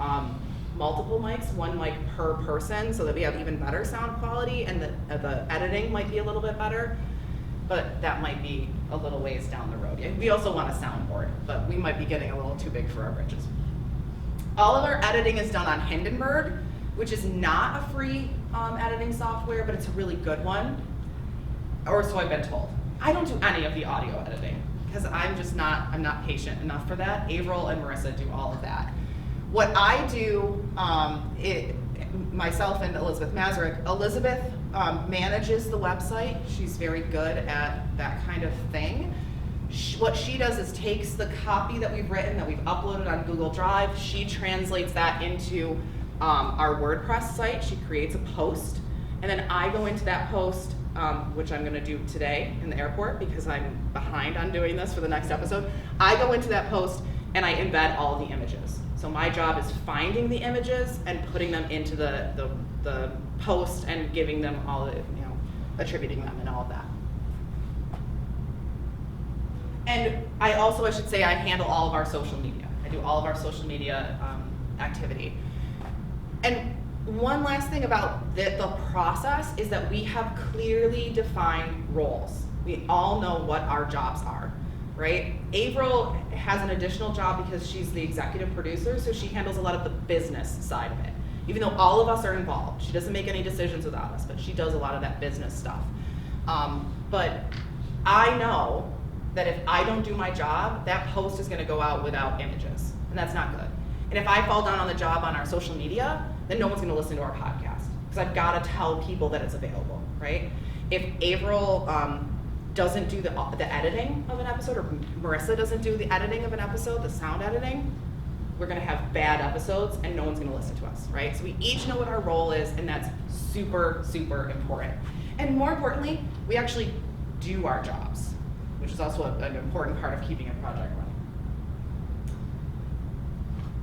multiple mics, one mic per person, so that we have even better sound quality, and the editing might be a little bit better, but that might be a little ways down the road. We also want a soundboard, but we might be getting a little too big for our britches. All of our editing is done on Hindenburg, which is not a free editing software, but it's a really good one, or so I've been told. I don't do any of the audio editing, because I'm not patient enough for that. Averill and Marissa do all of that. What I do, myself and Elizabeth Mazurek, Elizabeth manages the website. She's very good at that kind of thing. What she does is takes the copy that we've written, that we've uploaded on Google Drive, she translates that into our WordPress site. She creates a post, and then I go into that post, which I'm gonna do today in the airport because I'm behind on doing this for the next episode. I go into that post and I embed all of the images. So my job is finding the images and putting them into the post and giving them all the, attributing them and all of that. And I should say, I handle all of our social media. I do all of our social media activity. And one last thing about the process is that we have clearly defined roles. We all know what our jobs are, right? Avril has an additional job because she's the executive producer, so she handles a lot of the business side of it. Even though all of us are involved, she doesn't make any decisions without us, but she does a lot of that business stuff. But I know that if I don't do my job, that post is gonna go out without images, and that's not good. And if I fall down on the job on our social media, then no one's gonna listen to our podcast, because I've gotta tell people that it's available, right? If Avril doesn't do the editing of an episode, or Marissa doesn't do the editing of an episode, the sound editing, we're gonna have bad episodes and no one's gonna listen to us, right? So we each know what our role is, and that's super, super important. And more importantly, we actually do our jobs, which is also an important part of keeping a project running.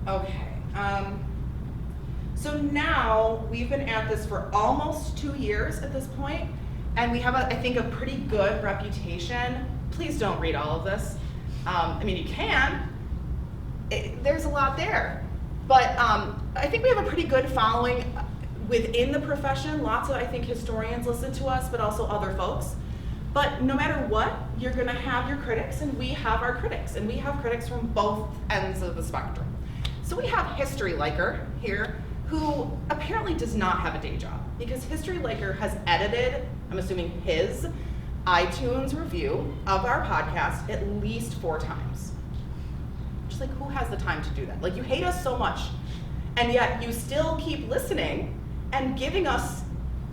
Okay, so now we've been at this for almost 2 years at this point, and we have, I think, a pretty good reputation. Please don't read all of this. I mean, you can. There's a lot there. But I think we have a pretty good following within the profession. Lots of, I think, historians listen to us, but also other folks. But no matter what, you're gonna have your critics, and we have our critics, and we have critics from both ends of the spectrum. So we have History Liker here, who apparently does not have a day job, because History Liker has edited, I'm assuming his, iTunes review of our podcast at least 4 times. Just like, who has the time to do that? Like, you hate us so much, and yet you still keep listening and giving us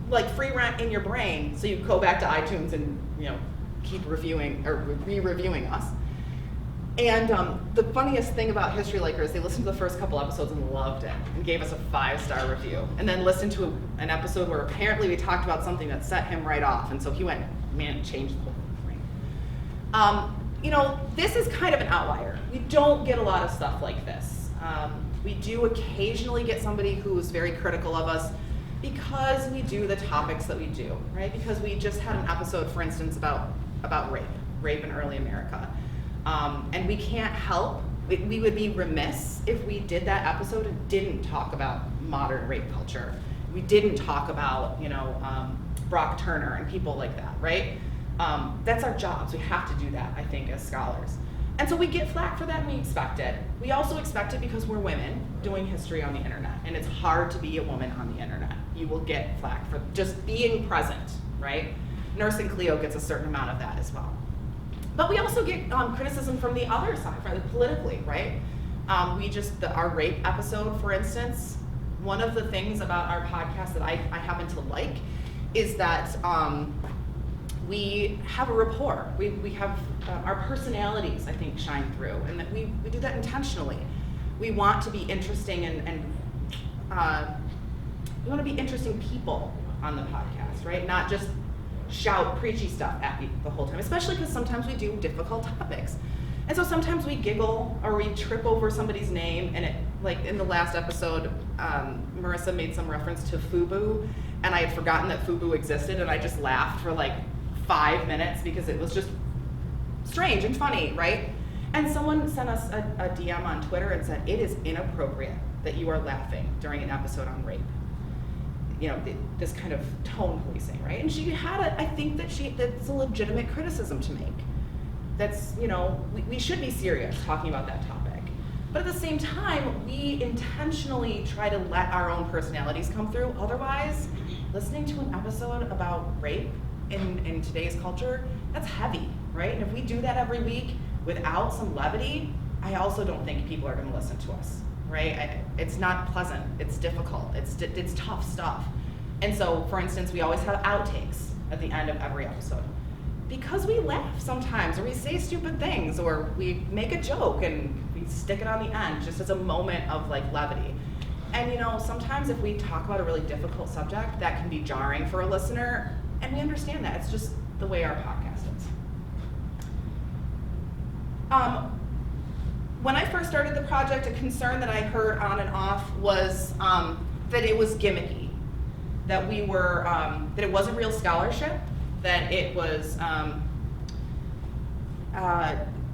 like free rent in your brain, so you go back to iTunes and keep reviewing or re-reviewing us. And the funniest thing about History Liker is they listened to the first couple episodes and loved it and gave us a 5-star review, and then listened to an episode where apparently we talked about something that set him right off, and so he went, man, it changed the whole thing. This is kind of an outlier. We don't get a lot of stuff like this. We do occasionally get somebody who's very critical of us because we do the topics that we do, right? Because we just had an episode, for instance, about rape in early America. And we can't help, we would be remiss if we did that episode and didn't talk about modern rape culture. We didn't talk about, Brock Turner and people like that, right? That's our jobs. We have to do that, I think, as scholars. And so we get flack for that, and we expect it. We also expect it because we're women doing history on the internet, and it's hard to be a woman on the internet. You will get flack for just being present, right? Nursing Clio gets a certain amount of that as well. But we also get criticism from the other side, politically, right? Our rape episode, for instance, one of the things about our podcast that I happen to like is that we have a rapport. We have our personalities, I think, shine through, and that we do that intentionally. We want to be interesting and we want to be interesting people on the podcast, right? Not just shout preachy stuff at you the whole time, especially because sometimes we do difficult topics. And so sometimes we giggle or we trip over somebody's name, and like in the last episode, Marissa made some reference to FUBU, and I had forgotten that FUBU existed, and I just laughed for like 5 minutes because it was just strange and funny, right? And someone sent us a DM on Twitter and said, it is inappropriate that you are laughing during an episode on rape. This kind of tone policing, right? And she had I think that's a legitimate criticism to make. That's, we should be serious talking about that topic. But at the same time, we intentionally try to let our own personalities come through. Otherwise, listening to an episode about rape in today's culture, that's heavy, right? And if we do that every week without some levity, I also don't think people are gonna listen to us, right? It's not pleasant, it's difficult, it's tough stuff. And so, for instance, we always have outtakes at the end of every episode. Because we laugh sometimes, or we say stupid things, or we make a joke and we stick it on the end just as a moment of like levity. And you know, sometimes if we talk about a really difficult subject, that can be jarring for a listener, and we understand that. It's just the way our podcast is. When I first started the project, a concern that I heard on and off was that it was gimmicky, that we were, that it wasn't real scholarship, that it was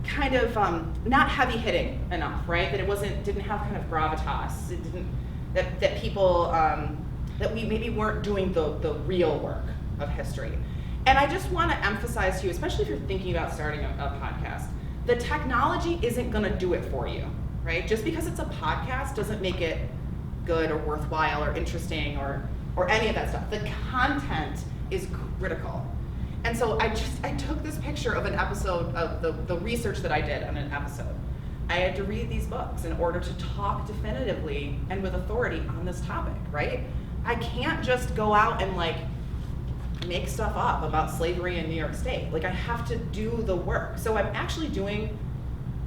kind of not heavy hitting enough, right? That it didn't have kind of gravitas. It didn't, that people, that we maybe weren't doing the real work of history. And I just want to emphasize to you, especially if you're thinking about starting a podcast, the technology isn't going to do it for you, right? Just because it's a podcast doesn't make it good or worthwhile or interesting or any of that stuff. The content is critical. And so I took this picture of an episode of the research that I did on an episode. I had to read these books in order to talk definitively and with authority on this topic, right? I can't just go out and like make stuff up about slavery in New York State. Like I have to do the work. So I'm actually doing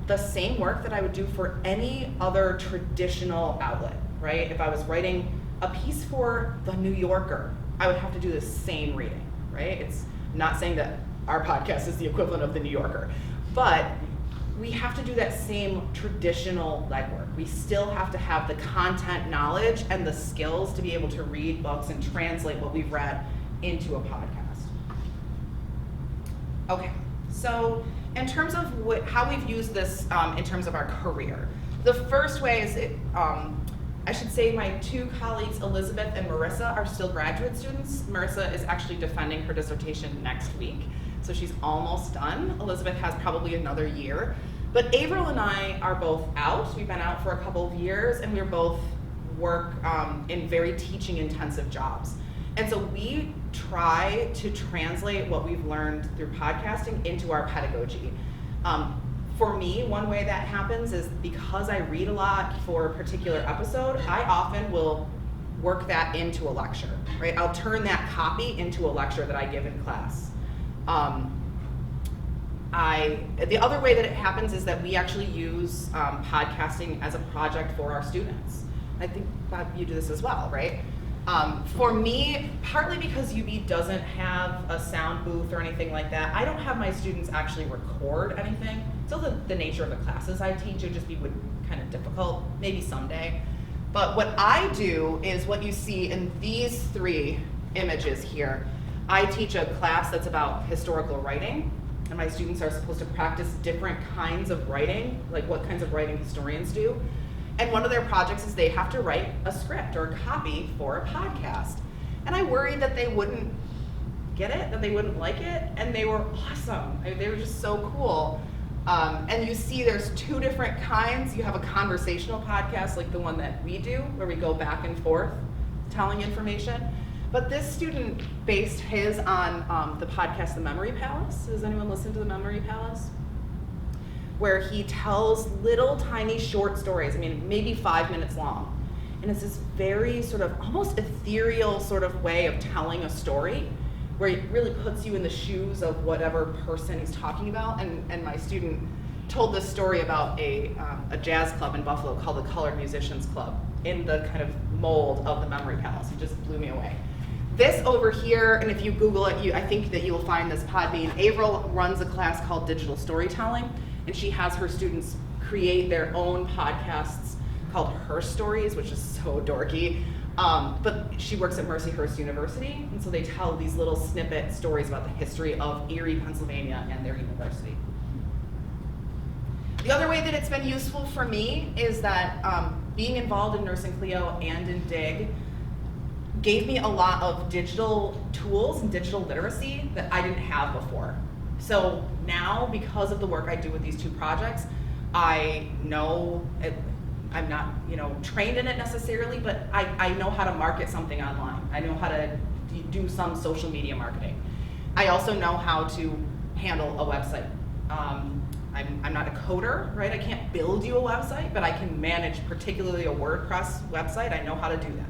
the same work that I would do for any other traditional outlet, right? If I was writing a piece for The New Yorker, I would have to do the same reading, right? It's not saying that our podcast is the equivalent of The New Yorker, but we have to do that same traditional legwork. We still have to have the content knowledge and the skills to be able to read books and translate what we've read into a podcast. Okay, so in terms of how we've used this in terms of our career, the first way is, I should say my two colleagues, Elizabeth and Marissa, are still graduate students. Marissa is actually defending her dissertation next week, so she's almost done. Elizabeth has probably another year. But Avril and I are both out. We've been out for a couple of years, and we both work in very teaching-intensive jobs. And so we try to translate what we've learned through podcasting into our pedagogy. For me, one way that happens is because I read a lot for a particular episode, I often will work that into a lecture, right? I'll turn that copy into a lecture that I give in class. The other way that it happens is that we actually use podcasting as a project for our students. I think, Bob, you do this as well, right? For me, partly because UB doesn't have a sound booth or anything like that, I don't have my students actually record anything. So the nature of the classes I teach would just be kind of difficult, maybe someday. But what I do is what you see in these three images here. I teach a class that's about historical writing, and my students are supposed to practice different kinds of writing, like what kinds of writing historians do. And one of their projects is they have to write a script or a copy for a podcast. And I worried that they wouldn't get it, that they wouldn't like it, and they were awesome. They were just so cool. And you see there's two different kinds. You have a conversational podcast like the one that we do, where we go back and forth telling information. But this student based his on the podcast The Memory Palace. Does anyone listen to The Memory Palace? Where he tells little tiny short stories, maybe 5 minutes long. And it's this very sort of almost ethereal sort of way of telling a story, where it really puts you in the shoes of whatever person he's talking about. And my student told this story about a jazz club in Buffalo called the Colored Musicians Club, in the kind of mold of the Memory Palace. It just blew me away. This over here, and if you Google it, I think that you'll find this Podbean. Avril runs a class called Digital Storytelling, and she has her students create their own podcasts called Her Stories, which is so dorky. But she works at Mercyhurst University, and so they tell these little snippet stories about the history of Erie, Pennsylvania, and their university. The other way that it's been useful for me is that being involved in Nursing Clio and in DIG gave me a lot of digital tools and digital literacy that I didn't have before. So now, because of the work I do with these two projects, I know I'm not, trained in it necessarily, but I know how to market something online. I know how to do some social media marketing. I also know how to handle a website. I'm not a coder, right? I can't build you a website, but I can manage particularly a WordPress website. I know how to do that.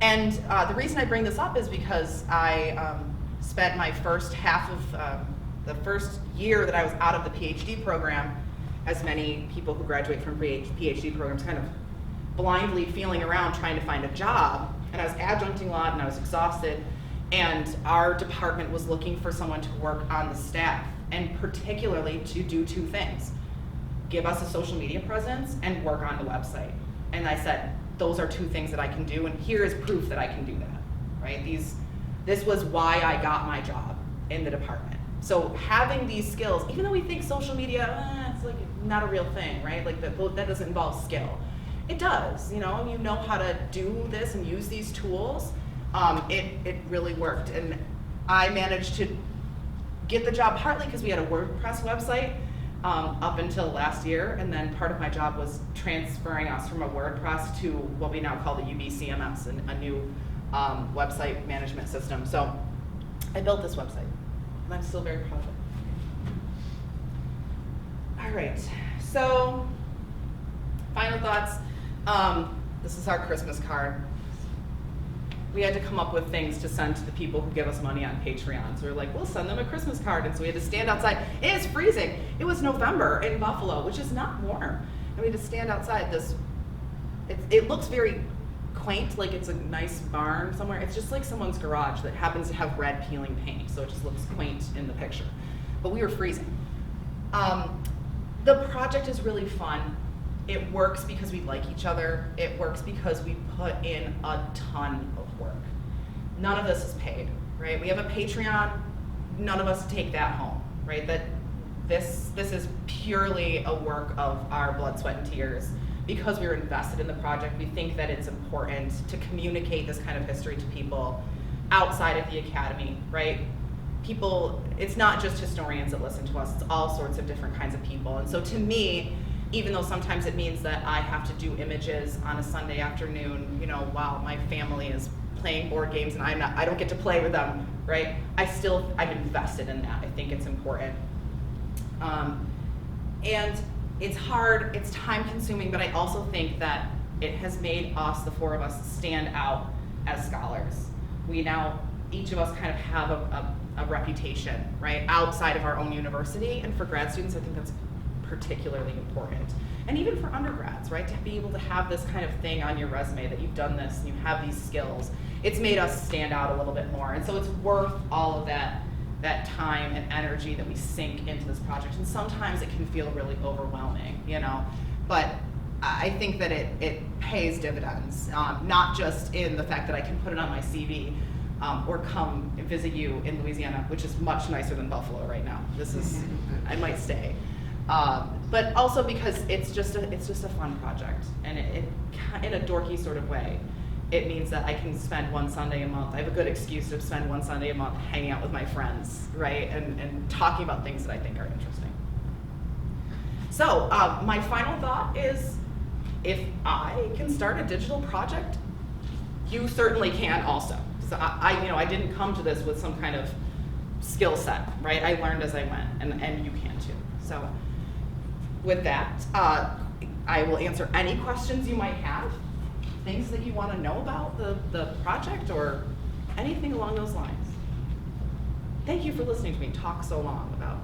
And the reason I bring this up is because I spent my first half of the first year that I was out of the PhD program, as many people who graduate from PhD programs, kind of blindly feeling around trying to find a job. And I was adjuncting a lot and I was exhausted. And our department was looking for someone to work on the staff, and particularly to do two things: give us a social media presence and work on the website. And I said, those are two things that I can do, and here is proof that I can do that, right? This was why I got my job in the department. So having these skills, even though we think social media, it's like not a real thing, right? Like that doesn't involve skill. It does, you know how to do this and use these tools. It really worked. And I managed to get the job partly because we had a WordPress website up until last year, and then part of my job was transferring us from a WordPress to what we now call the UBCMS, a new website management system. So I built this website, and I'm still very proud of it. All right, so final thoughts. This is our Christmas card. We had to come up with things to send to the people who give us money on Patreon. So we were like, we'll send them a Christmas card. And so we had to stand outside. It is freezing. It was November in Buffalo, which is not warm. And we had to stand outside this. It looks very quaint, like it's a nice barn somewhere. It's just like someone's garage that happens to have red peeling paint. So it just looks quaint in the picture. But we were freezing. The project is really fun. It works because we like each other. It works because we put in a ton of work. None of this is paid, right? We have a Patreon. None of us take that home, right? That this is purely a work of our blood, sweat, and tears. Because we were invested in the project, we think that it's important to communicate this kind of history to people outside of the academy, right? People, it's not just historians that listen to us, it's all sorts of different kinds of people. And so to me, even though sometimes it means that I have to do images on a Sunday afternoon, while my family is playing board games and I don't get to play with them, right? I'm invested in that. I think it's important. And it's hard, it's time consuming, but I also think that it has made us, the four of us, stand out as scholars. We now, each of us kind of have a reputation, right? Outside of our own university, and for grad students, I think that's particularly important. And even for undergrads, right, to be able to have this kind of thing on your resume that you've done this and you have these skills, it's made us stand out a little bit more. And so it's worth all of that time and energy that we sink into this project. And sometimes it can feel really overwhelming, but I think that it pays dividends, not just in the fact that I can put it on my CV or come visit you in Louisiana, which is much nicer than Buffalo right now. I might stay. But also because it's just a fun project, and it in a dorky sort of way, it means that I can spend one Sunday a month. I have a good excuse to spend one Sunday a month hanging out with my friends, right, and talking about things that I think are interesting. So my final thought is, if I can start a digital project, you certainly can also. So I didn't come to this with some kind of skill set, right? I learned as I went, and you can too. So with that, I will answer any questions you might have, things that you want to know about the project or anything along those lines. Thank you for listening to me talk so long about